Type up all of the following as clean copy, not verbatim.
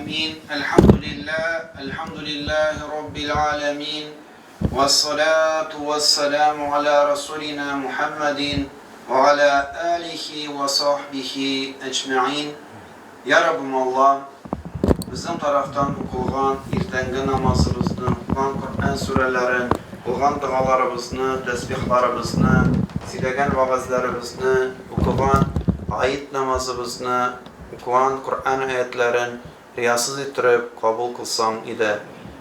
الراحمين الحمد لله رب العالمين والصلاة والسلام على رسولنا محمد وعلى آله وصحبه أجمعين. Ya Rabbim Allah, bizim taraftan okulan irtengi namazımızı, okulan Kur'an surelerin, okulan dualarımızı, tesbihlarımızı, silegen vaazlarımızı, okulan ayet namazımızı, okulan Kur'an ayetlerin riyasız ettirip kabul kılsan idi.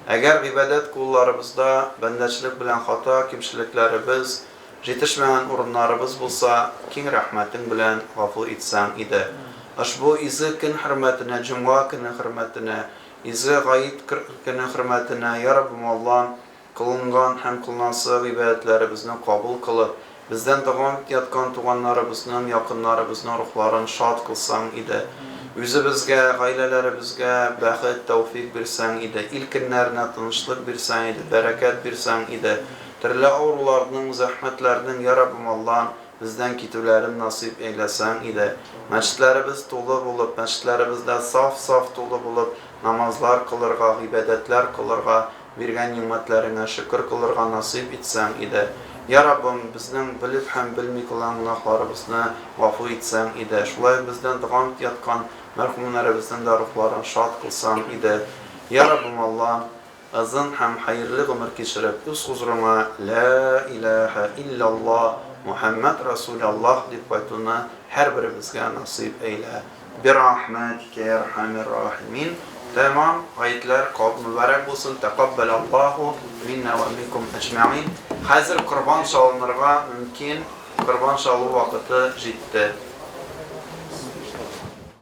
Eğer ibadet kullarımızda bendeçilik bilen hata kimşiliklerimiz, yetişmeyen urunlarımız bulsa, kin rahmetin bilen gafur etsen idi. Aşbu izi kin hürmetine, cuma kini hürmetine, izi gayet kini hürmetine, Ya Rabbim Allah, kılıngan hem kılınansız ibadetlerimizni kabul kılıp, bizden devam yatkan tuğanlarımızın, yakınlarımızın ruhlarını şad kılsan idi. Üzümüzge, ailelerimizge bəxet, tevfik birsen idi. İlkinlerine tanışlık birsen idi, bereket birsen idi. Türlü ağrılarının, zahmetlerinin Ya Rabbim Allah'ın bizden kitülerini nasip eylesen idi. Meçitlerimiz dolu bulup, meçitlerimizde saf dolu bulup, namazlar kılırga, ibadetler kılırga, birgen nimetlerine şükür kılırga nasip etsen idi. Ya Rabbim bizden bilip hem bilmey kılan günahlarımızını vafu etsen idi. Şulay bizden devam yatkan merhumunlarımızın da ruhlarını şad kılsan idi. Ya Rabbim Allah, azın hem hayırlı ömür geçirip üst huzuruna La ilahe illallah Muhammed Resulallah deyip baytuna her birimizge nasip eyle. Bir rahmetike yerhamir rahimin. Tamam, ayetler kabul mübarek olsun. Tekabbelallahu minna ve minkum ecma'in. Hazır kurban çalınırga mümkün. Kurban çalı vakti ciddi.